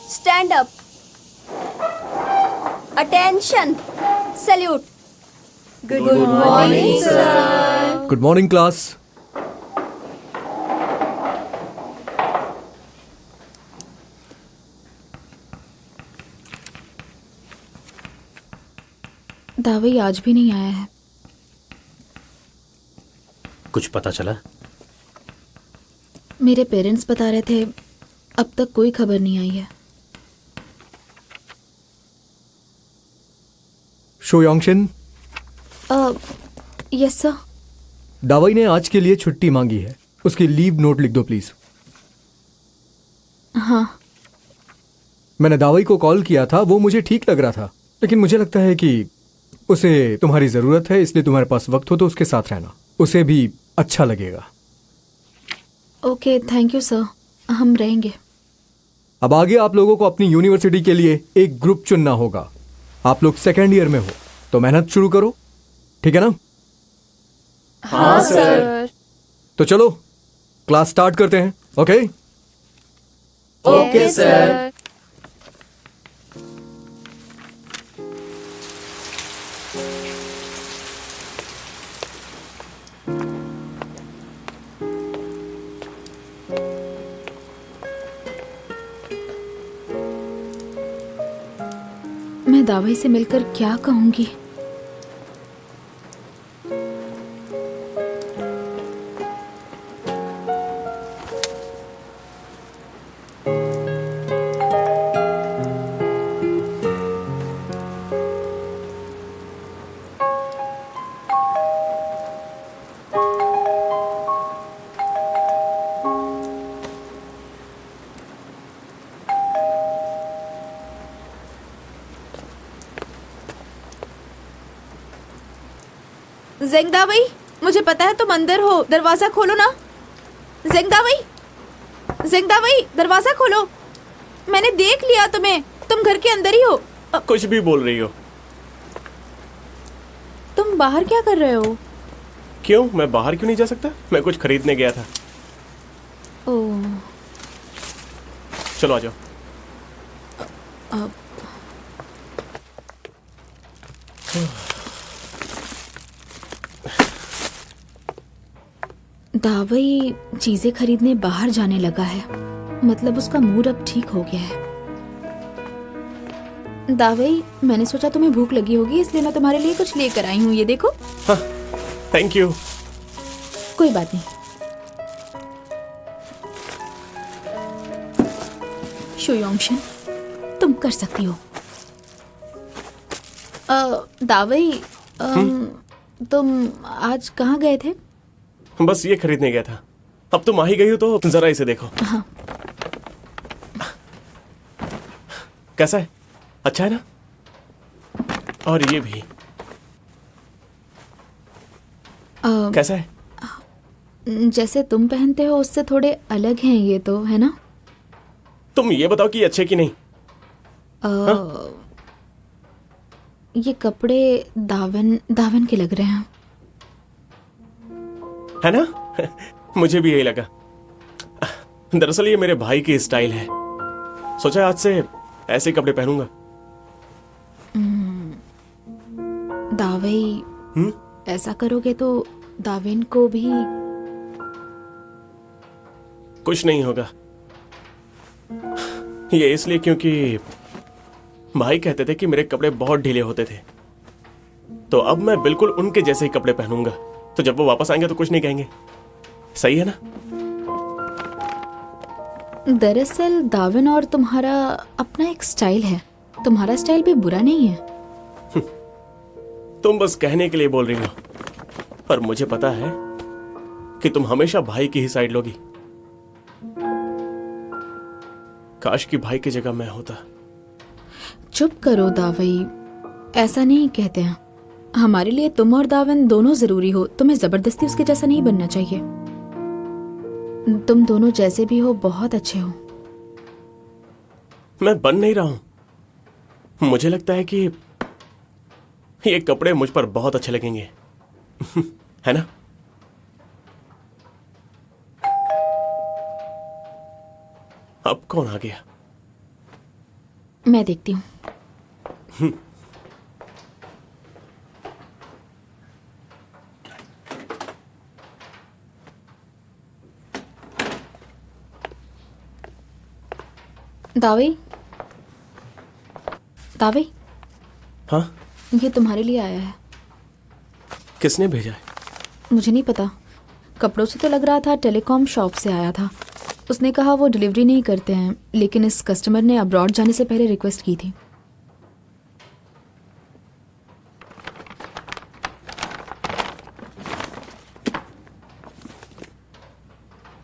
Stand up. Attention. Salute. Good morning, sir. Good morning, class. दावई आज भी नहीं आया है। कुछ पता चला? मेरे पेरेंट्स बता रहे थे अब तक कोई खबर नहीं आई है। शो योंगशिन, यस सर। दावई ने आज के लिए छुट्टी मांगी है। उसकी लीव नोट लिख दो प्लीज। हाँ। मैंने दावई को कॉल किया था, वो मुझे ठीक लग रहा था, लेकिन मुझे लगता है कि उसे तुम्हारी जरूरत है, इसलिए तुम्हारे पास वक्त हो तो उसके साथ रहना, उसे भी अच्छा लगेगा। ओके, थैंक यू सर, हम रहेंगे। अब आगे आप लोगों को अपनी यूनिवर्सिटी के लिए एक ग्रुप चुनना होगा। आप लोग सेकेंड ईयर में हो तो मेहनत शुरू करो, ठीक है ना? हाँ सर। तो चलो क्लास स्टार्ट करते हैं। Okay okay sir. मैं दावई से मिलकर क्या कहूंगी? ज़ेंगदावई, मुझे पता है तुम अंदर हो, दरवाजा खोलो ना। ज़ेंगदावई, ज़ेंगदावई, दरवाजा खोलो। मैंने देख लिया तुम्हें, तुम घर के अंदर ही हो। कुछ भी बोल रही हो? तुम बाहर क्या कर रहे हो? क्यों, मैं बाहर क्यों नहीं जा सकता? मैं कुछ खरीदने गया था। ओह, चलो आ जाओ। अब दावई चीजें खरीदने बाहर जाने लगा है, मतलब उसका मूड अब ठीक हो गया है। दावई, मैंने सोचा तुम्हें भूख लगी होगी, इसलिए मैं तुम्हारे लिए कुछ लेकर आई हूँ। ये देखो। हाँ, थैंक यू। कोई बात नहीं। शो योंगशिन, तुम कर सकती हो। दावई, तुम आज कहाँ गए थे? बस ये खरीदने गया था। अब तुम आ ही गई हो तो जरा इसे देखो। हाँ। कैसा है? अच्छा है ना? और ये भी। कैसा है? जैसे तुम पहनते हो उससे थोड़े अलग हैं ये तो, है ना? तुम ये बताओ कि अच्छे कि नहीं। ये कपड़े दावन के लग रहे हैं, है ना? मुझे भी यही लगा। दरअसल ये मेरे भाई की स्टाइल है। सोचा आज से ऐसे कपड़े पहनूंगा। दावई, ऐसा करोगे तो दाविन को भी कुछ नहीं होगा। ये इसलिए क्योंकि भाई कहते थे कि मेरे कपड़े बहुत ढीले होते थे, तो अब मैं बिल्कुल उनके जैसे ही कपड़े पहनूंगा, तो जब वो वापस आएंगे तो कुछ नहीं कहेंगे। सही है ना? दरअसल दाविन और तुम्हारा अपना एक स्टाइल है। तुम्हारा स्टाइल भी बुरा नहीं है। तुम बस कहने के लिए बोल रही हो, पर मुझे पता है कि तुम हमेशा भाई की ही साइड लोगी। काश कि भाई की जगह मैं होता। चुप करो दावई, ऐसा नहीं कहते हैं। हमारे लिए तुम और दाविन दोनों जरूरी हो। तुम्हें जबरदस्ती उसके जैसा नहीं बनना चाहिए। तुम दोनों जैसे भी हो बहुत अच्छे हो। मैं बन नहीं रहा हूं। मुझे लगता है कि ये कपड़े मुझ पर बहुत अच्छे लगेंगे। है ना? अब कौन आ गया? मैं देखती हूँ। दावे, दावे, हाँ, ये तुम्हारे लिए आया है। किसने भेजा है? मुझे नहीं पता, कपड़ों से तो लग रहा था टेलीकॉम शॉप से आया था। उसने कहा वो डिलीवरी नहीं करते हैं, लेकिन इस कस्टमर ने अब्रॉड जाने से पहले रिक्वेस्ट की थी।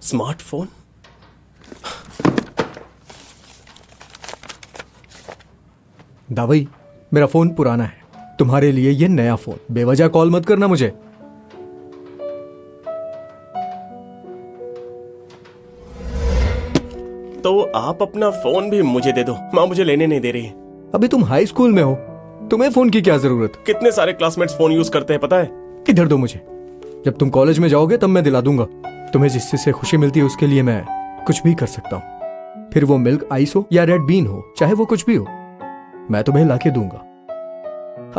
स्मार्टफोन? दावई, मेरा फोन पुराना है, तुम्हारे लिए ये नया फोन। बेवजह कॉल मत करना मुझे। तो आप अपना फोन भी मुझे दे दो, माँ मुझे लेने नहीं दे रही है। अभी तुम हाई स्कूल में हो, तुम्हें फोन की क्या जरूरत? कितने सारे क्लासमेट्स फोन यूज करते हैं पता है? इधर दो मुझे। जब तुम कॉलेज में जाओगे तब मैं दिला दूंगा। तुम्हें जिस चीज से खुशी मिलती है उसके लिए मैं कुछ भी कर सकता हूँ। फिर वो मिल्क आइस हो या रेड बीन हो, चाहे वो कुछ भी हो, मैं तुम्हें लाके दूंगा।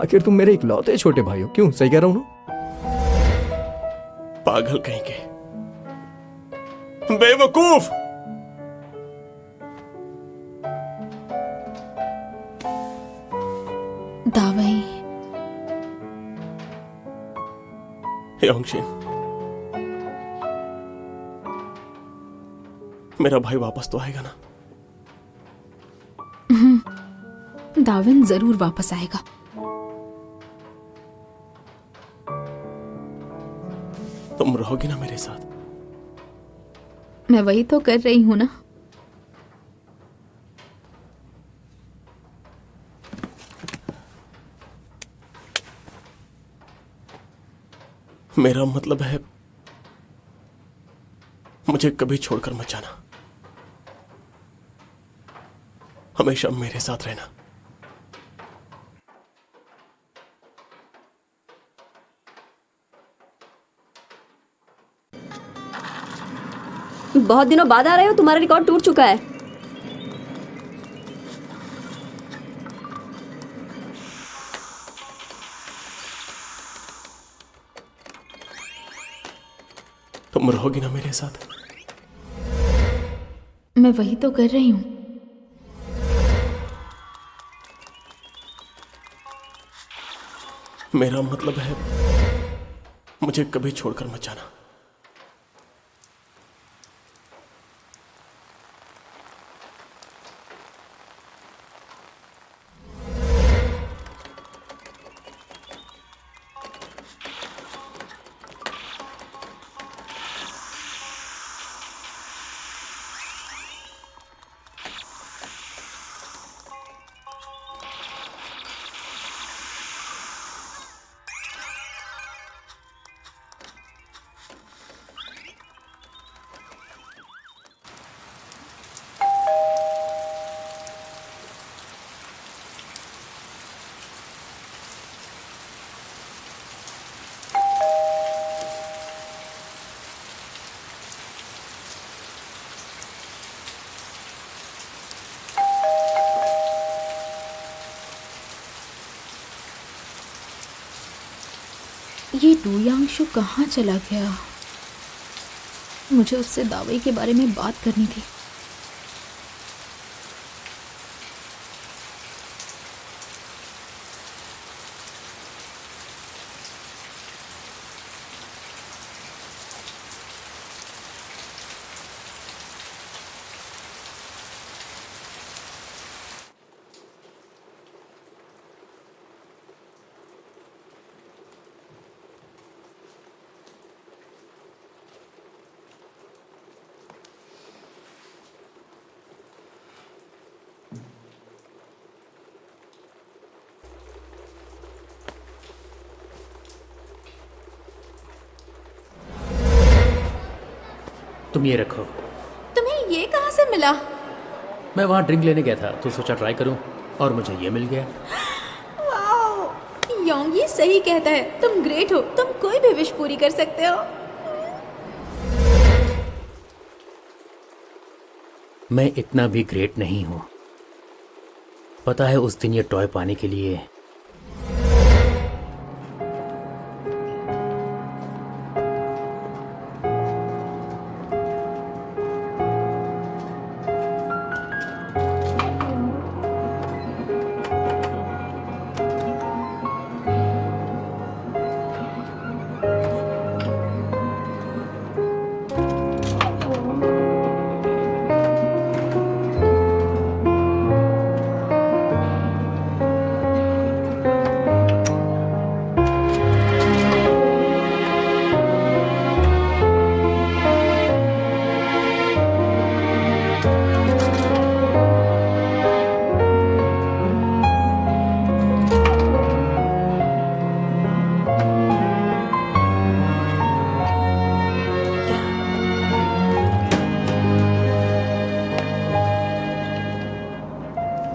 आखिर तुम मेरे इकलौते छोटे भाई हो। क्यों, सही कह रहा हूं ना? पागल कहीं के, बेवकूफ। दावई, योंगशिन, मेरा भाई वापस तो आएगा ना? दाविन जरूर वापस आएगा। तुम रहोगी ना मेरे साथ? मैं वही तो कर रही हूं ना। मेरा मतलब है, मुझे कभी छोड़कर मत जाना, हमेशा मेरे साथ रहना। बहुत दिनों बाद आ रहे हो, तुम्हारा रिकॉर्ड टूट चुका है। तुम रहोगी ना मेरे साथ? मैं वही तो कर रही हूं। मेरा मतलब है, मुझे कभी छोड़कर मत जाना। ये डूयांशु कहाँ चला गया? मुझे उससे दावे के बारे में बात करनी थी। तुम ये रखो। तुम्हें ये कहाँ से मिला? मैं वहाँ ड्रिंक लेने गया था तो सोचा ट्राई करूं और मुझे ये मिल गया। वाओ, योंगी सही कहता है, तुम ग्रेट हो, तुम कोई भी विश पूरी कर सकते हो। मैं इतना भी ग्रेट नहीं हूं। पता है उस दिन ये टॉय पाने के लिए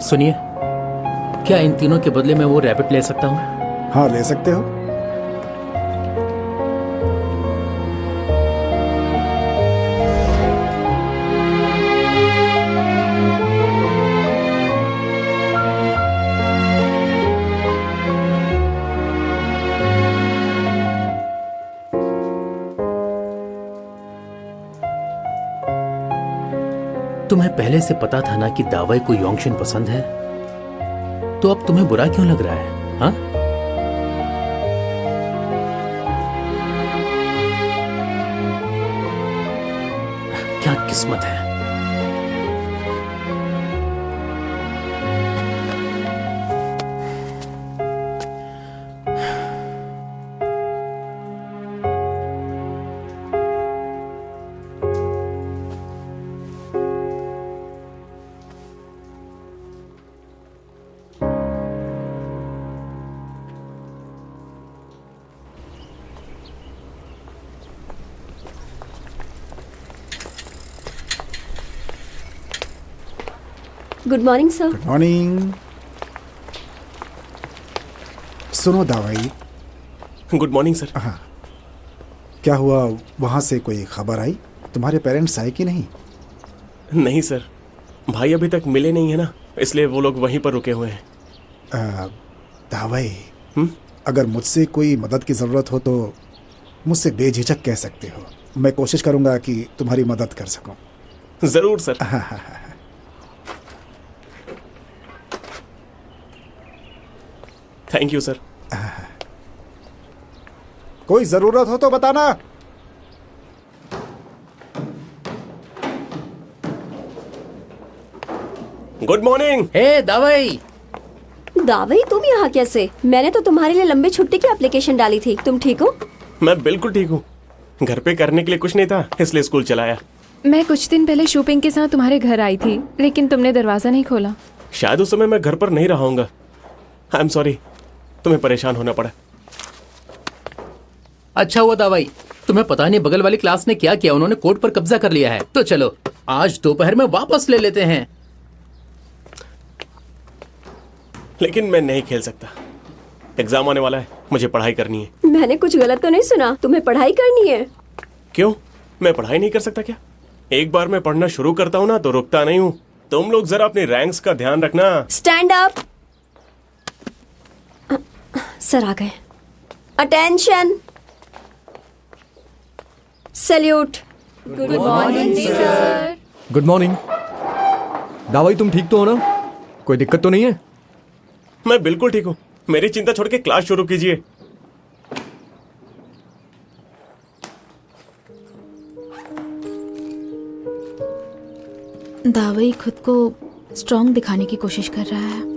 सुनिए, क्या इन तीनों के बदले में वो रैबिट ले सकता हूँ? हाँ, ले सकते हो। तुम्हें पहले से पता था ना कि दावाई को योंगशिन पसंद है, तो अब तुम्हें बुरा क्यों लग रहा है? हाँ, क्या किस्मत है। Good morning sir. मॉर्निंग। सुनो दावाई। Good morning sir. हाँ, क्या हुआ? वहाँ से कोई खबर आई? तुम्हारे पेरेंट्स आए कि नहीं? नहीं सर, भाई अभी तक मिले नहीं है ना, इसलिए वो लोग वहीं पर रुके हुए हैं। दावाई, अगर मुझसे कोई मदद की ज़रूरत हो तो मुझसे बेझिझक कह सकते हो। मैं कोशिश करूँगा कि तुम्हारी मदद कर सकूँ। जरूर सर। Thank you sir. कोई ज़रूरत हो तो बताना। Good morning. हे दावाई। दावाई, तुम यहाँ कैसे? मैंने तो तुम्हारे लिए लंबी छुट्टी की एप्लीकेशन डाली थी। तुम ठीक हो? मैं बिल्कुल ठीक हूँ। घर पे करने के लिए कुछ नहीं था, इसलिए स्कूल चलाया। मैं कुछ दिन पहले शूपिंग के साथ तुम्हारे घर आई थी, लेकिन तुमने दरवाजा नहीं खोला। शायद उस समय मैं घर पर नहीं रहा हूँगा। आई एम सॉरी, तुम्हें परेशान होना पड़ा। अच्छा हुआ दावाई, तुम्हें पता नहीं बगल वाली क्लास ने क्या किया, उन्होंने कोर्ट पर कब्जा कर लिया है। तो चलो आज दोपहर में वापस ले लेते हैं। लेकिन मैं नहीं खेल सकता, एग्जाम आने वाला है, मुझे पढ़ाई करनी है। मैंने कुछ गलत तो नहीं सुना? तुम्हें पढ़ाई करनी है? क्यों, मैं पढ़ाई नहीं कर सकता क्या? एक बार मैं पढ़ना शुरू करता हूँ ना तो रुकता नहीं हूँ। तुम लोग जरा अपनी रैंक्स का ध्यान रखना। Stand up. सर आ गए। Attention, salute. Good morning sir. Good morning. दावाई, तुम ठीक तो हो ना? कोई दिक्कत तो नहीं है? मैं बिल्कुल ठीक हूँ, मेरी चिंता छोड़ के क्लास शुरू कीजिए। दावाई खुद को स्ट्रांग दिखाने की कोशिश कर रहा है।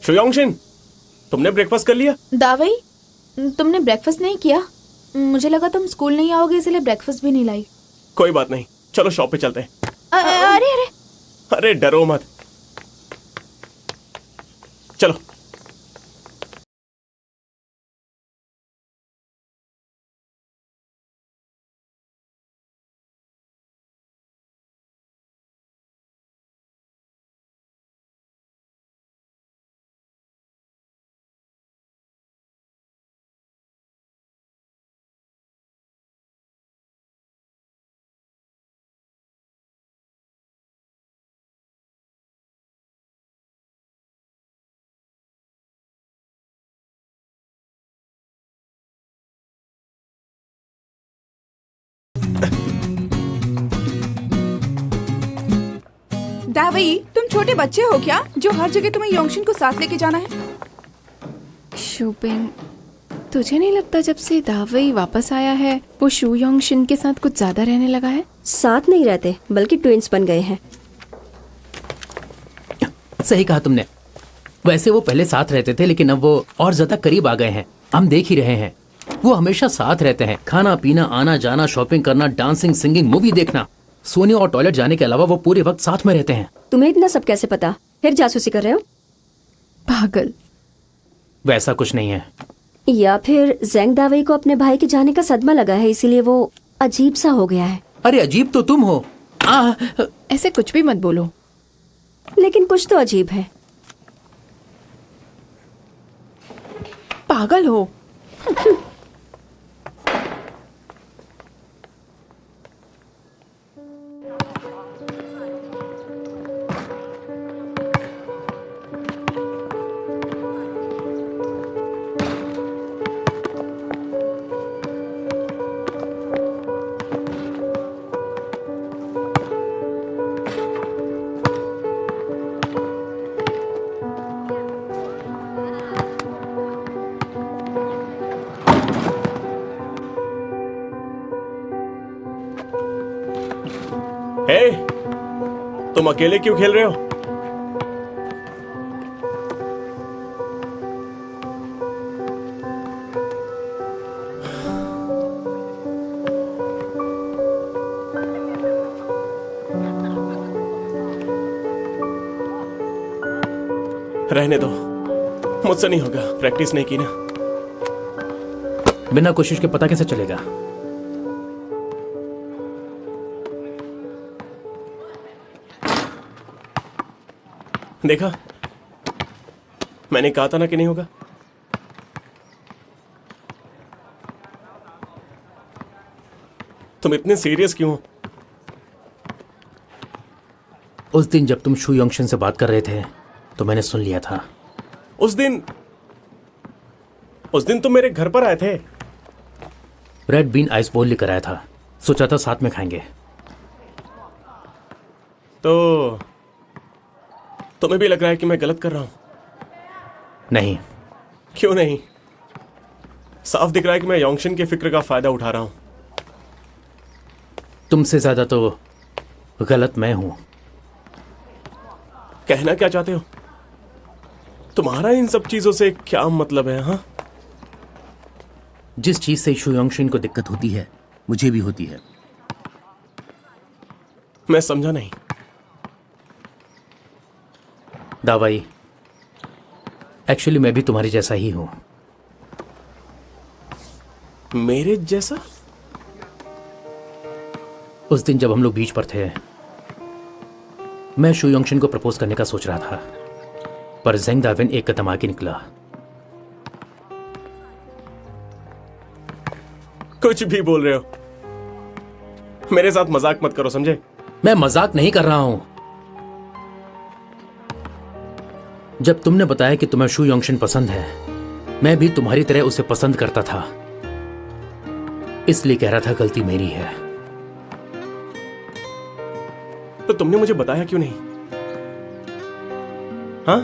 शुयांगशिन, तुमने ब्रेकफास्ट कर लिया? दावाई, तुमने ब्रेकफास्ट नहीं किया? मुझे लगा तुम स्कूल नहीं आओगे, इसलिए ब्रेकफास्ट भी नहीं लाई। कोई बात नहीं, चलो शॉप पे चलते हैं। अरे अरे, अरे डरो मत, चलो। दावई, तुम छोटे बच्चे हो क्या जो हर जगह तुम्हें योंगशिन को साथ लेके जाना है? शूपिंग, तुझे नहीं लगता जब से दावई वापस आया है वो शू योंगशिन के साथ कुछ ज्यादा रहने लगा है? साथ नहीं रहते बल्कि ट्विंस बन गए हैं। सही कहा तुमने। वैसे वो पहले साथ रहते थे लेकिन अब वो और ज्यादा करीब आ गए हैं। हम देख ही रहे हैं, वो हमेशा साथ रहते हैं। खाना पीना, आना जाना, शॉपिंग करना, डांसिंग, सिंगिंग, मूवी देखना, सोने और टॉयलेट जाने के अलावा वो पूरे वक्त साथ में रहते हैं। तुम्हें इतना सब कैसे पता? फिर जासूसी कर रहे हो? पागल। वैसा कुछ नहीं है। या फिर जेंग दावई को अपने भाई के जाने का सदमा लगा है, इसीलिए वो अजीब सा हो गया है। अरे अजीब तो तुम हो। ऐसे कुछ भी मत बोलो। लेकिन कुछ तो अजीब है। पागल हो। हे, तुम अकेले क्यों खेल रहे हो? रहने दो, मुझसे नहीं होगा। प्रैक्टिस नहीं की ना। बिना कोशिश के पता कैसे चलेगा? देखा, मैंने कहा था ना कि नहीं होगा। तुम इतने सीरियस क्यों हो? उस दिन जब तुम शू योंगशिन से बात कर रहे थे तो मैंने सुन लिया था। उस दिन तुम मेरे घर पर आए थे। रेड बीन आइस बोल लेकर आया था, सोचा था साथ में खाएंगे। तो तुम्हें भी लग रहा है कि मैं गलत कर रहा हूं? नहीं। क्यों नहीं? साफ दिख रहा है कि मैं योंगशिन की फिक्र का फायदा उठा रहा हूं। तुमसे ज्यादा तो गलत मैं हूं। कहना क्या चाहते हो? तुम्हारा इन सब चीजों से क्या मतलब है? हाँ, जिस चीज से शू योंगशिन को दिक्कत होती है मुझे भी होती है। मैं समझा नहीं। दावाई, एक्चुअली मैं भी तुम्हारे जैसा ही हूं। मेरे जैसा? उस दिन जब हम लोग बीच पर थे, मैं शू योंगशिन को प्रपोज करने का सोच रहा था, पर जेंग दाविन एक कदम आगे निकला। कुछ भी बोल रहे हो। मेरे साथ मजाक मत करो, समझे? मैं मजाक नहीं कर रहा हूं। जब तुमने बताया कि तुम्हें शू योंगशिन पसंद है, मैं भी तुम्हारी तरह उसे पसंद करता था, इसलिए कह रहा था गलती मेरी है। तो तुमने मुझे बताया क्यों नहीं? हाँ?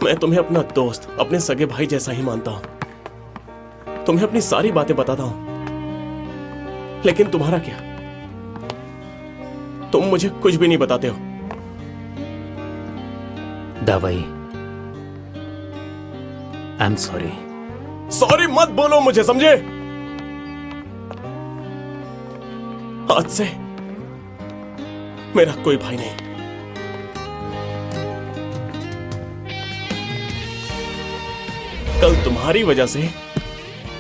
मैं तुम्हें अपना दोस्त, अपने सगे भाई जैसा ही मानता हूं। तुम्हें अपनी सारी बातें बताता हूं। लेकिन तुम्हारा क्या? तुम मुझे कुछ भी नहीं बताते हो। दावाई, आई एम सॉरी। सॉरी मत बोलो मुझे, समझे? आज से मेरा कोई भाई नहीं। कल तुम्हारी वजह से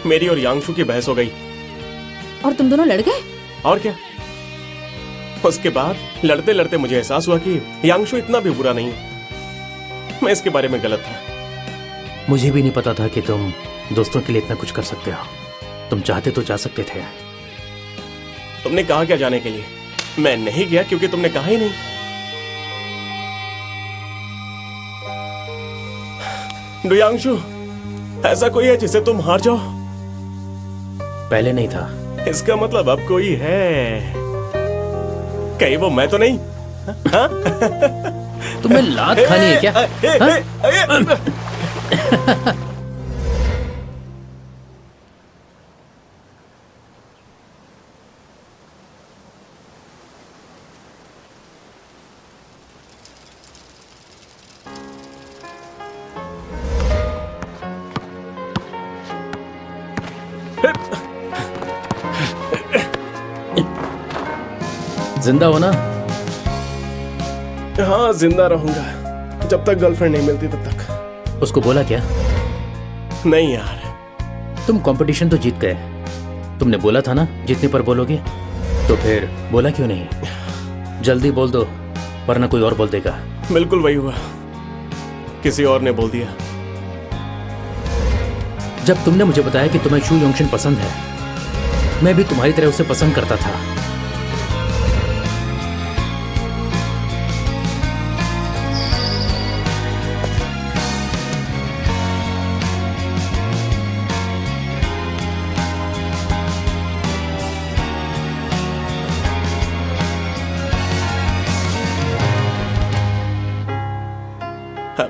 मेरी और यांगशु की बहस हो गई। और तुम दोनों लड़ गए? और क्या? उसके बाद लड़ते लड़ते मुझे एहसास हुआ कि यांगशु इतना भी बुरा नहीं है। मैं इसके बारे में गलत था। मुझे भी नहीं पता था कि तुम दोस्तों के लिए इतना कुछ कर सकते हो। तुम चाहते तो जा सकते थे। तुमने कहा क्या जाने के लिए? मैं नहीं गया क्योंकि तुमने कहा ही नहीं। डुयांगशु, ऐसा कोई है जिसे तुम हार जाओ? पहले नहीं था। इसका मतलब अब कोई है। कहीं वो मैं तो नहीं? हाँ? तुम्हें लात खानी है क्या? हाँ? जिंदा हो ना? हाँ, जिंदा रहूंगा जब तक गर्लफ्रेंड नहीं मिलती तब तक। उसको बोला क्या? नहीं यार। तुम कंपटीशन तो जीत गए। तुमने बोला था ना जीतने पर बोलोगे, तो फिर बोला क्यों नहीं? जल्दी बोल दो वरना कोई और बोल देगा। बिल्कुल वही हुआ, किसी और ने बोल दिया। जब तुमने मुझे बताया कि तुम्हें शू योंगशिन पसंद है, मैं भी तुम्हारी तरह उसे पसंद करता था।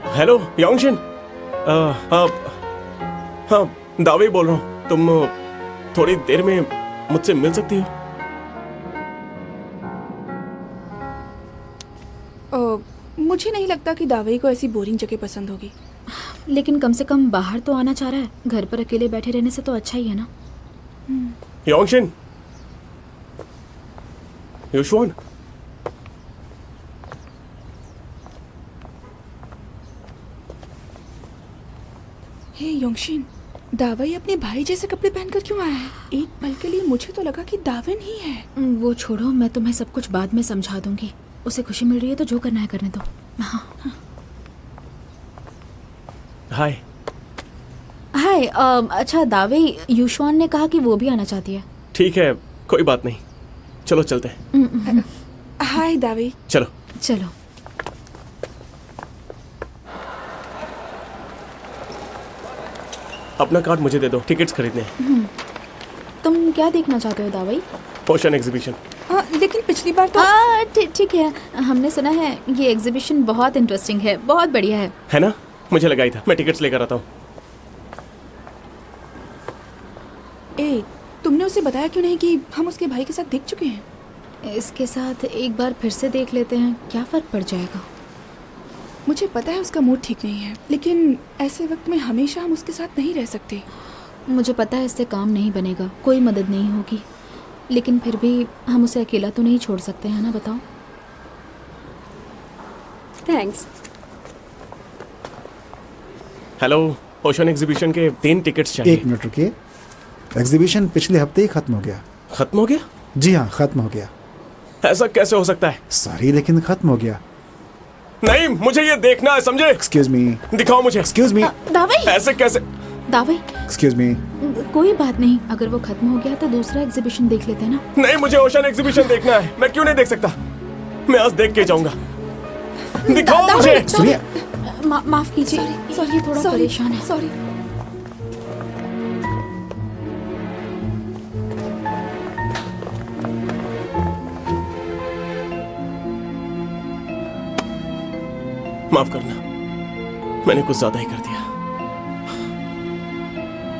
हेलो योंगशिन। हाँ, दावे बोल रहा हूँ। तुम थोड़ी देर में मुझसे मिल सकती हो? मुझे नहीं लगता कि दावई को ऐसी बोरिंग जगह पसंद होगी। लेकिन कम से कम बाहर तो आना चाह रहा है। घर पर अकेले बैठे रहने से तो अच्छा ही है ना। योंगशिन, युशवान, हे योंगशिन, दावई अपने भाई जैसे कपड़े पहनकर क्यों आया है? एक पल के लिए मुझे तो लगा कि दाविन ही है। वो छोड़ो, मैं तुम्हें सब कुछ बाद में समझा दूंगी। उसे खुशी मिल रही है तो जो करना है करने दो। हाँ। हाय। हाय। अच्छा दावई, युशवान ने कहा कि वो भी आना चाहती है। ठीक है, कोई बात नहीं, चलो चलते हैं। हाय दावई। चलो। चलो। अपना कार्ड मुझे दे दो, टिकट्स खरीदने हैं। तुम क्या देखना चाहते हो दावई? Ocean exhibition. लेकिन पिछली बार तो ठीक है, हमने सुना है ये एग्जीबिशन बहुत इंटरेस्टिंग है, बहुत बढ़िया है ना? मुझे लगा ही था। मैं टिकट्स लेकर आता हूँ। तुमने उसे बताया क्यों नहीं कि हम उसके भाई के साथ देख चुके हैं? इसके साथ एक बार फिर से देख लेते हैं, क्या फर्क पड़ जाएगा। मुझे पता है उसका मूड ठीक नहीं है, लेकिन ऐसे वक्त में हमेशा हम उसके साथ नहीं रह सकते। मुझे पता है इससे काम नहीं बनेगा, कोई मदद नहीं होगी, लेकिन फिर भी हम उसे अकेला तो नहीं छोड़ सकते हैं ना, बताओ। थैंक्स। हेलो, ओशन एग्जीबिशन के 3 टिकट्स चाहिए। 1 मिनट रुकिए। एग्जीबिशन पिछले हफ्ते ही खत्म हो गया। खत्म हो गया? जी हाँ, खत्म हो गया। ऐसा कैसे हो सकता है? सॉरी, लेकिन खत्म हो गया। नहीं, मुझे ये देखना है, समझे? Excuse me. दिखाओ मुझे। Excuse me. दावई। ऐसे कैसे? दावई, एक्सक्यूज मी। कोई बात नहीं, अगर वो खत्म हो गया तो दूसरा एग्जीबिशन देख लेते हैं ना। नहीं, मुझे ओशन एग्जीबिशन देखना है। मैं क्यों नहीं देख सकता? मैं आज देख के जाऊंगा। दिखाओ मुझे। सुनिए। माफ कीजिए, सॉरी, थोड़ा परेशान है। सॉरी। माफ करना, मैंने कुछ ज्यादा ही कर दिया।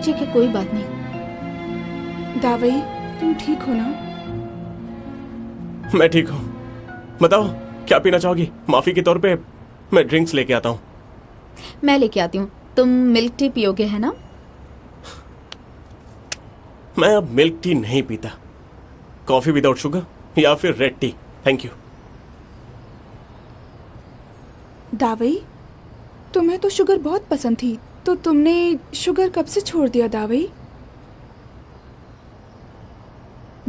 ठीक है, कोई बात नहीं। दावई, तुम ठीक हो ना? मैं ठीक हूँ। बताओ, क्या पीना चाहोगी? माफी के तौर पे मैं ड्रिंक्स लेके आता हूँ। मैं लेके आती हूँ। तुम मिल्क टी पियोगे है ना? मैं अब मिल्क टी नहीं पीता। कॉफी विदाउट शुगर या फिर रेड टी, थैंक यू। दावई, तुम्हें तो शुगर बहुत पसंद थी, तो तुमने शुगर कब से छोड़ दिया दावई?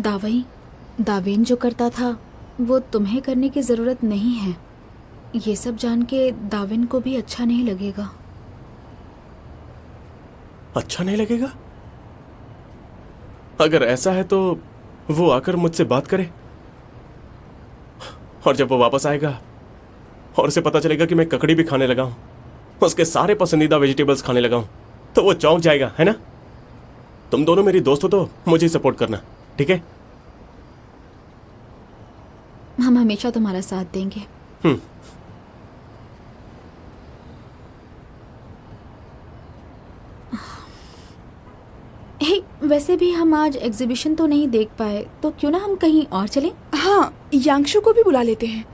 दावई, दावेन जो करता था वो तुम्हें करने की जरूरत नहीं है। ये सब जान के दावेन को भी अच्छा नहीं लगेगा। अच्छा नहीं लगेगा? अगर ऐसा है तो वो आकर मुझसे बात करे, और जब वो वापस आएगा और उसे पता चलेगा कि मैं ककड़ी भी खाने लगा हूं, उसके सारे पसंदीदा वेजिटेबल्स खाने लगा हूं, तो वो चौंक जाएगा, है ना? तुम दोनों मेरी दोस्त हो तो मुझे सपोर्ट करना, ठीक है? हम हमेशा तुम्हारा साथ देंगे। हे, वैसे भी हम आज एग्जीबिशन तो नहीं देख पाए, तो क्यों ना हम कहीं और चलें? हाँ, यांगशु को भी बुला लेते हैं।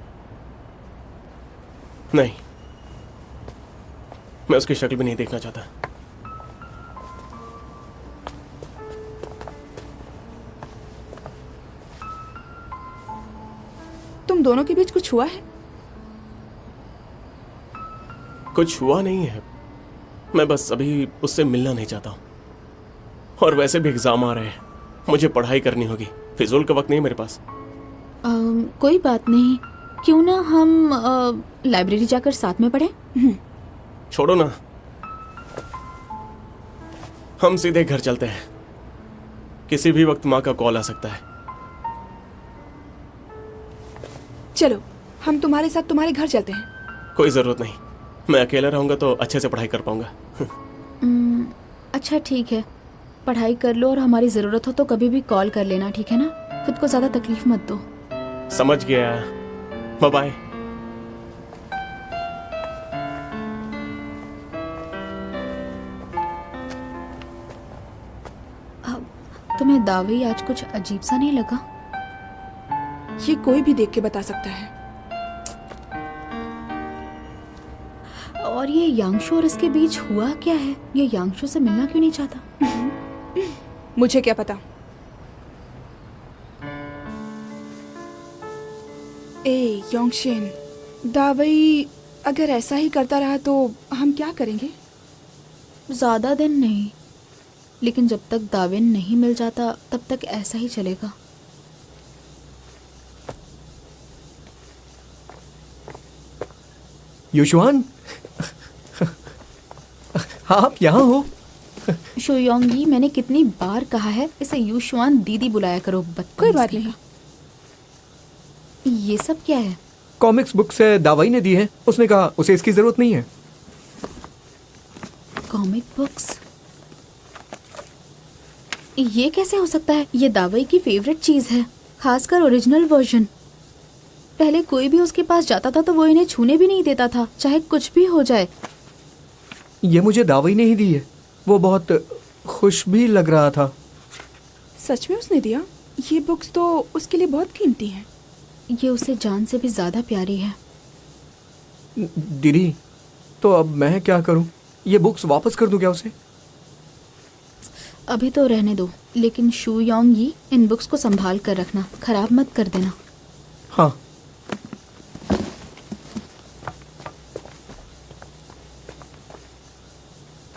नहीं, मैं उसकी शक्ल भी नहीं देखना चाहता। तुम दोनों के बीच कुछ हुआ है? कुछ हुआ नहीं है, मैं बस अभी उससे मिलना नहीं चाहता हूँ। और वैसे भी एग्जाम आ रहे हैं, मुझे पढ़ाई करनी होगी, फिजूल का वक्त नहीं है मेरे पास। कोई बात नहीं, क्यों ना हम लाइब्रेरी जाकर साथ में पढ़ें? छोड़ो ना, हम सीधे घर चलते हैं। किसी भी वक्त माँ का कॉल आ सकता है। चलो, हम तुम्हारे साथ तुम्हारे घर चलते हैं। कोई जरूरत नहीं, मैं अकेला रहूंगा तो अच्छे से पढ़ाई कर पाऊंगा। अच्छा ठीक है, पढ़ाई कर लो और हमारी ज़रूरत हो तो कभी भी कॉल कर लेना, ठीक है ना? खुद को ज़्यादा तकलीफ मत दो। समझ गया, बाय बाय। तुम्हें दावी आज कुछ अजीब सा नहीं लगा? ये कोई भी देख के बता सकता है। और ये यांगशु और इसके बीच हुआ क्या है? ये यांगशु से मिलना क्यों नहीं चाहता? मुझे क्या पता। ए योंगशिन, दावई अगर ऐसा ही करता रहा तो हम क्या करेंगे? ज़्यादा दिन नहीं, लेकिन जब तक दाविन नहीं मिल जाता तब तक ऐसा ही चलेगा। युशुआन, हाँ आप यहाँ हो? शोयोंगी, मैंने कितनी बार कहा है इसे युशुआन दीदी बुलाया करो। कोई बात नहीं। ये सब क्या है? कॉमिक्स बुक से दावाई ने दी है, उसने कहा उसे इसकी जरूरत नहीं है। Comic books? ये कैसे हो सकता है? ये दावाई की फेवरेट चीज है, खासकर ओरिजिनल वर्जन। पहले कोई भी उसके पास जाता था तो वो इन्हें छूने भी नहीं देता था, चाहे कुछ भी हो जाए। ये मुझे दावाई ने ही दी है, वो बहुत खुश भी लग रहा था। सच में उसने दिया? ये बुक्स तो उसके लिए बहुत कीमती हैं। ये उसे जान से भी ज्यादा प्यारी है। दीदी, तो अब मैं क्या करूं? ये बुक्स वापस कर दूं क्या उसे? अभी तो रहने दो, लेकिन शू योंगी इन बुक्स को संभाल कर रखना, खराब मत कर देना। हाँ।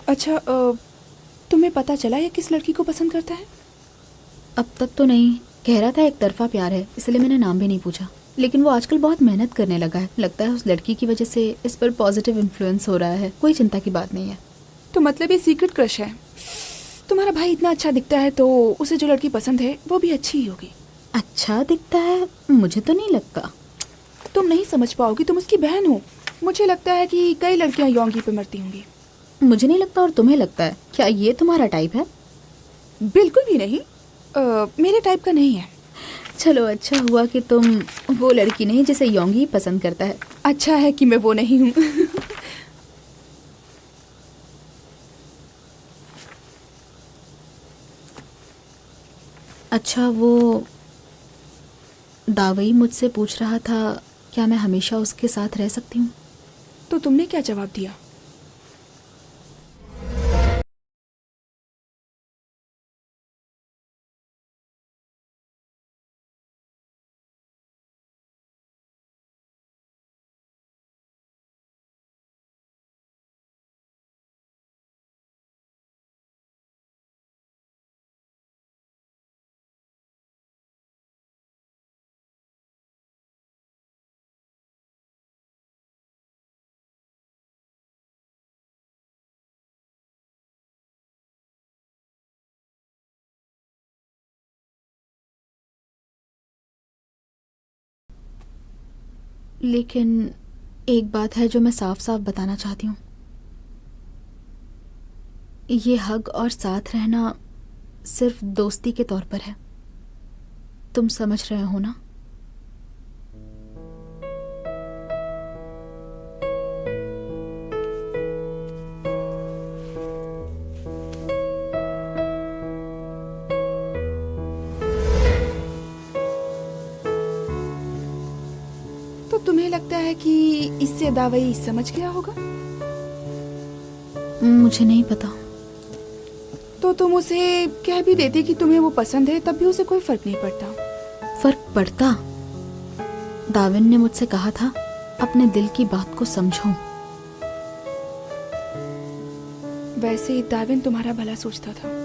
अच्छा, तुम्हें पता चला ये किस लड़की को पसंद करता है? अब तक तो नहीं, कह रहा था एक तरफा प्यार है, इसलिए मैंने नाम भी नहीं पूछा। लेकिन वो आजकल बहुत मेहनत करने लगा है, लगता है उस लड़की की वजह से इस पर पॉजिटिव इन्फ्लुएंस हो रहा है। कोई चिंता की बात नहीं है। तो मतलब ये सीक्रेट क्रश है। तुम्हारा भाई इतना अच्छा दिखता है तो उसे जो लड़की पसंद है वो भी अच्छी ही होगी। अच्छा दिखता है? मुझे तो नहीं लगता। तुम नहीं समझ पाओगी, तुम उसकी बहन हो। मुझे लगता है कि कई लड़कियां योंगी पे मरती होंगी। मुझे नहीं लगता, और तुम्हें लगता है? क्या ये तुम्हारा टाइप है? बिल्कुल भी नहीं, मेरे टाइप का नहीं है। चलो, अच्छा हुआ कि तुम वो लड़की नहीं जिसे योंगी पसंद करता है। अच्छा है कि मैं वो नहीं हूँ। अच्छा, वो दावई मुझसे पूछ रहा था क्या मैं हमेशा उसके साथ रह सकती हूँ? तो तुमने क्या जवाब दिया? लेकिन एक बात है जो मैं साफ साफ बताना चाहती हूँ। ये हग और साथ रहना सिर्फ दोस्ती के तौर पर है। तुम समझ रहे हो ना? तो तुम्हें लगता है कि इससे दावई समझ गया होगा? मुझे नहीं पता। तो तुम उसे कह भी देती कि तुम्हें वो पसंद है, तब भी उसे कोई फर्क नहीं पड़ता। फर्क पड़ता। दाविन ने मुझसे कहा था अपने दिल की बात को समझो। वैसे ही दाविन तुम्हारा भला सोचता था।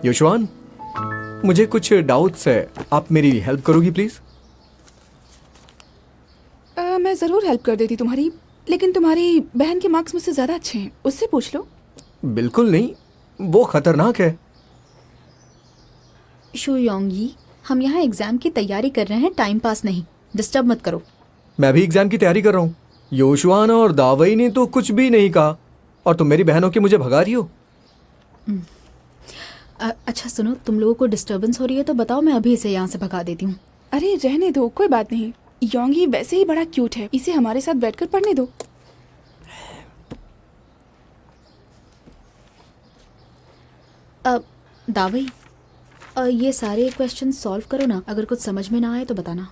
योशवान, मुझे कुछ डाउट्स है, आप मेरी हेल्प करोगी प्लीज? मैं जरूर हेल्प कर देती तुम्हारी, लेकिन तुम्हारी बहन के मार्क्स मुझसे ज्यादा अच्छे हैं, उससे पूछ लो। बिल्कुल नहीं, वो खतरनाक है। शू योंगी, हम यहाँ एग्जाम की तैयारी कर रहे हैं, टाइम पास नहीं। डिस्टर्ब मत करो। मैं भी एग्जाम की तैयारी कर रहा हूँ। योशवान और दावई ने तो कुछ भी नहीं कहा और तुम मेरी बहनों की मुझे भगा रही हो। अच्छा सुनो, तुम लोगों को डिस्टर्बेंस हो रही है तो बताओ, मैं अभी इसे यहाँ से भगा देती हूँ। अरे रहने दो, कोई बात नहीं। योंगी वैसे ही बड़ा क्यूट है, इसे हमारे साथ बैठकर पढ़ने दो। दावई, ये सारे क्वेश्चन सॉल्व करो ना, अगर कुछ समझ में ना आए तो बताना।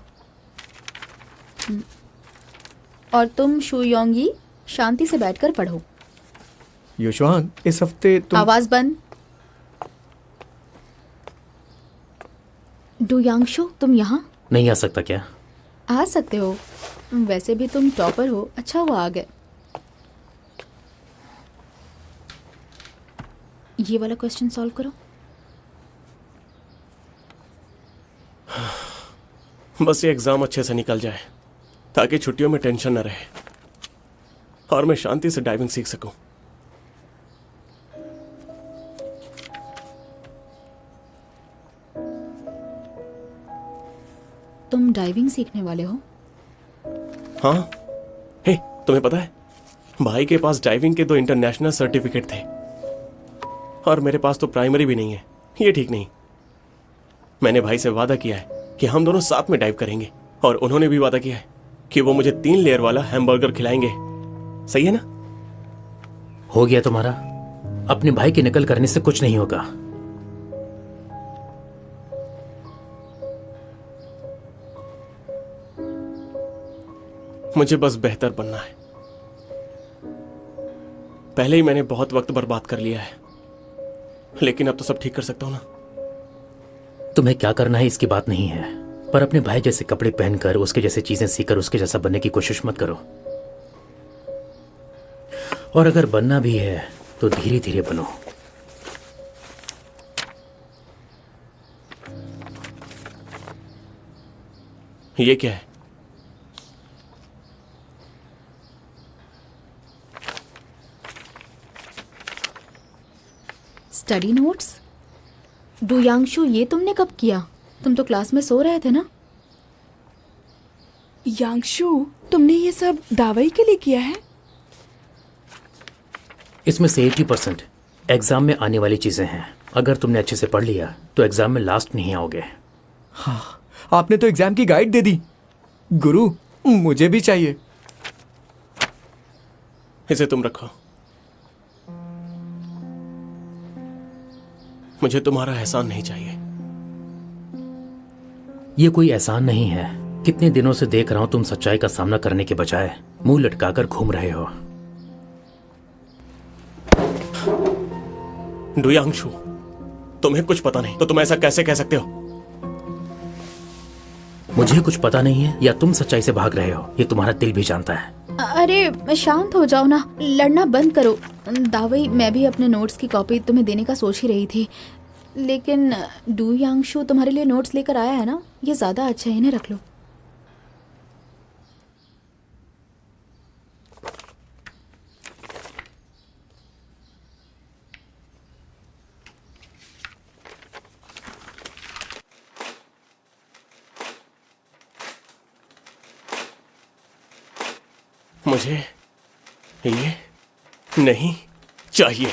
और तुम शू योंगी शांति से बैठकर पढ़ो। योशवान, इस हफ्ते तुम आवाज बंद। डू यांगशु, तुम यहाँ नहीं आ सकता क्या? आ सकते हो, वैसे भी तुम टॉपर हो। अच्छा हुआ आ गए। ये वाला क्वेश्चन सॉल्व करो। बस ये एग्जाम अच्छे से निकल जाए ताकि छुट्टियों में टेंशन न रहे और मैं शांति से डाइविंग सीख सकूं। तुम डाइविंग सीखने वाले हो? हाँ, हे, तुम्हें पता है भाई के पास डाइविंग के 2 इंटरनेशनल सर्टिफिकेट थे और मेरे पास तो प्राइमरी भी नहीं है। ये ठीक नहीं। मैंने भाई से वादा किया है कि हम दोनों साथ में डाइव करेंगे और उन्होंने भी वादा किया है कि वो मुझे 3 लेयर वाला हैमबर्गर खिलाएंगे। सही है ना? हो गया तुम्हारा। अपने भाई की नकल करने से कुछ नहीं होगा। मुझे बस बेहतर बनना है। पहले ही मैंने बहुत वक्त बर्बाद कर लिया है, लेकिन अब तो सब ठीक कर सकता हूं ना। तुम्हें क्या करना है इसकी बात नहीं है, पर अपने भाई जैसे कपड़े पहनकर, उसके जैसे चीजें सीखकर उसके जैसा बनने की कोशिश मत करो। और अगर बनना भी है तो धीरे धीरे बनो। ये क्या है? Study notes? डू यांगशु, ये तुमने कब किया? तुम तो क्लास में सो रहे थे ना। यांगशु, तुमने ये सब दावई के लिए किया है? इसमें से 80% एग्जाम में आने वाली चीजें हैं। अगर तुमने अच्छे से पढ़ लिया तो एग्जाम में लास्ट नहीं आओगे। हाँ, आपने तो एग्जाम की गाइड दे दी। गुरु, मुझे भी चाहिए। इसे तुम रखो। मुझे तुम्हारा एहसान नहीं चाहिए। ये कोई एहसान नहीं है, कितने दिनों से देख रहा हूं तुम सच्चाई का सामना करने के बजाय मुंह लटकाकर घूम रहे हो। डुयांगशु, तुम्हें कुछ पता नहीं तो तुम ऐसा कैसे कह सकते हो? मुझे कुछ पता नहीं है या तुम सच्चाई से भाग रहे हो, ये तुम्हारा दिल भी जानता है। अरे शांत हो जाओ ना, लड़ना बंद करो। दावई, मैं भी अपने नोट्स की कॉपी तुम्हें देने का सोच ही रही थी, लेकिन डू यांगशु तुम्हारे लिए नोट्स लेकर आया है ना, ये ज्यादा अच्छा है, इन्हें रख लो। मुझे ये नहीं चाहिए।